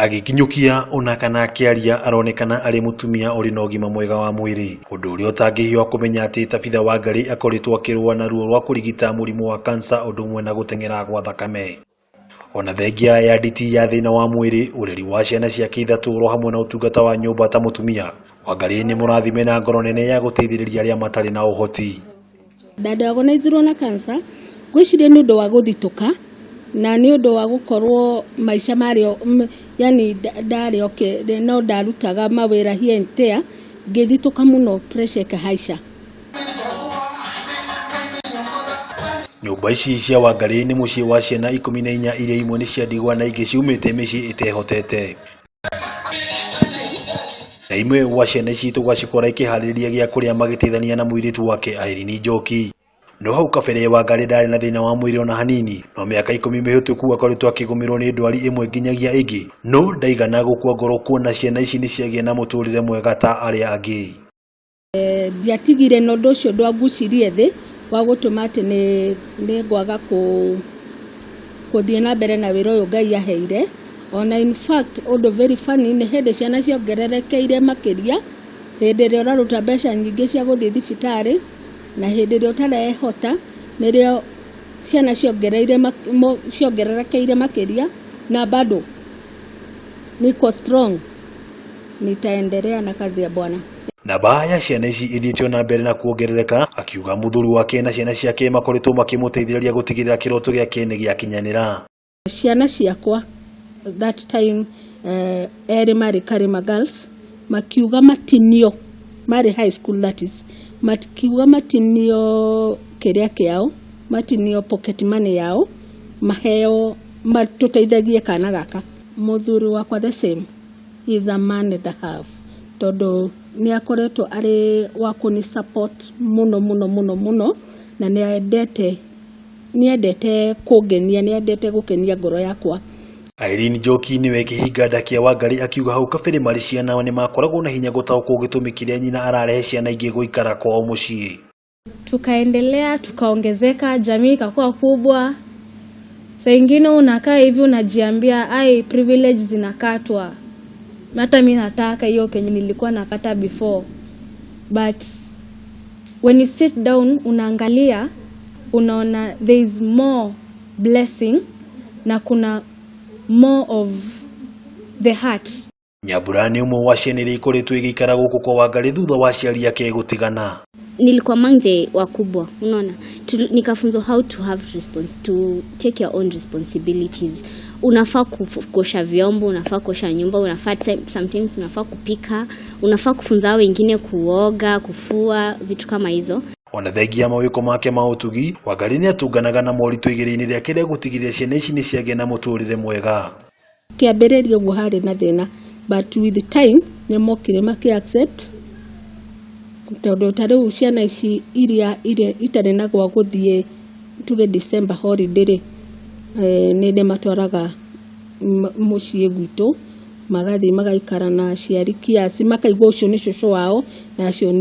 Agikinyukia ona kana akiaria aronekana ari mutumia uri na ũgima mwega wa mwĩrĩ, ũndũ ũrĩa ũtangĩhiwa kũmenya atĩ Tabitha Wangari akoretwo akĩrũa na ruo rwa kũrigita mũrimũ wa kansa ũndũ ũmwe na gũteng'era gwa thakame. Ona thengia ya nditi ya thĩna wa mwĩrĩ, ũreri wa ciana ciake ithatũ ro hamwe na ũtungata wa nyũmba ta mutumia, Wangari nĩ mũrathime na ngoro nene ya gũteithĩrĩria arĩa matarĩ na ũhoti. Ndadigwa na kansa gwĩciria nĩ ũndũ wa gũthitũka na nĩ ũndũ wa gũkorwo maica mario, yani ndarĩ okay, no ndarutaga mawĩra here and there, ngĩthitũka mũno, pressure ĩkahaica. Nyũmba ici cia Wangari nĩ mũciĩ wa ciana 14 iria imwe nĩ cia ndigwa na ingĩ ciumĩte mĩciĩ ĩtehotete. Na imwe wa ciana ici tũgacikora ikĩharĩrĩria gĩa kũrĩa magĩteithania na mũirĩtu wake Irene Njoki. No hau kabere Wangari ndarĩ na thĩna wa mwĩrĩ ona hanini, no mĩaka 10 mĩhĩtũku akoretwo akĩgũmĩrwo nĩ ndwari ĩmwe nginyagia ĩngĩ, no ndaigana gũkua ngoro kuona ciana ici nĩ ciagĩa na mũtũrĩre mwega ta arĩa angĩ. Ndiatigire na ũndũ ũcio ndwangucirie thĩ wa gũtũma atĩ nĩ ngwaga gũthiĩ na mbere na wĩra ũyũ Ngai aheire. Ona in fact ũndũ very funny nĩ hĩndĩ ciana ciongererekeire makĩria, hĩndĩ ĩrĩa ũraruta mbeca nyingĩ cia gũthiĩ thibitarĩ, na hĩndĩ ĩrĩa ũtarehota nĩrĩo ciana ciongererekeire makĩria, na bado niko strong, nitaendelea na kazi ya Bwana. Na baya ciana ici ithiĩtio na mbere na kuongerereka, akiuga mũthuri wake na ciana ciake makoretwo makĩmũteithĩrĩria gũtigĩrĩra kĩroto gĩake nĩ gĩakinyanĩra. Ciana ciakwa that time erĩ marĩ Karima girls, makiuga matinio marĩ high school, that is makiuga matinio kĩrĩa kĩao, matinio pocket money yao, maheo matũteithagie kana gaka. Mũthuri wakwa the same, he is a man and a half, tondũ nĩ akoretwo arĩ wa kũni support mũno na nĩ endete kũngenia, nĩ endete gũkenia ngoro yakwa. Irene Njoki niwe kĩhinga nda kĩa Wangari, akiuga hau kabere marĩ ciana nĩ makoragwo na hinya gũtaũkwo gĩtũmi kĩrĩa nyina ararehe ciana ingĩ gũikara kwao mũciĩ. Tukaendelea, tukaongezeka, jamii ikakuwa kubwa. Saa ingine unakaa hivi unajiambia ai privilege zinakatwa. Hata mimi nataka hiyo kenye nilikuwa nakata before. But when you sit down unaangalia, unaona there is more blessing na kuna more of the heart. Nyambura nĩ ũmwe wa ciana iria ikoretwo igĩikara gũkũ kwa Wangari thutha wa aciari ake gũtigana. Nilikuwa mangze wakubwa, unaona, nikafunzwa how to take your own responsibilities. Unafaa kuosha vyombo, unafaa kuosha nyumba, unafaa sometimes unafaa kupika, unafaa kufunza wengine kuoga, kufua, vitu kama hizo. Ona thengia mawĩko make ma ũtugi, Wangari nĩ atunganaga na moritũ igĩrĩ-inĩ rĩake rĩa gũtigĩrĩra ciana ici nĩ ciagĩa na mũtũrĩre mwega. Kĩambĩrĩria ũguo harĩ na thĩna, but with the time nĩ mokire accept, tondũ tarĩu ciana ici iria itarĩ na gwa gũthiĩ tuge December holiday, nĩ matwaraga mũciĩ gwitũ, magathiĩ magaikara na aciari kiasi, makaigua ũcio nĩ cũcũ wao na acio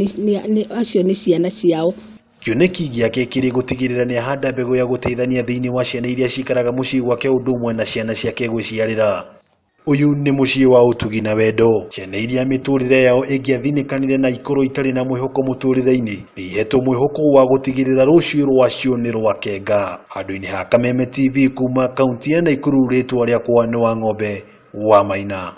nĩ ciana ciao. Kĩoneki gĩake kĩrĩ gũtigĩrĩra nĩ ahanda mbegũ ya gũteithania thĩinĩ wa ciana iria cikaraga mũciĩ gwake ũndũ ũmwe na ciana ciake gwĩciarĩra. Ũyũ nĩ mũciĩ wa ũtugi na wendo. Ciana iria mĩtũrĩre yao ĩngĩathinĩkanire na ikorwo itarĩ na mwĩhoko mũtũrĩre-inĩ, nĩ ihetwo mwĩhoko wa gũtigĩrĩra rũciũ rwacio nĩ rwakenga. Handũ-inĩ ha Kameme TV kuma kaunti ya Nakuru, rĩtwa rĩakwa nĩ Wang'ombe wa Maina.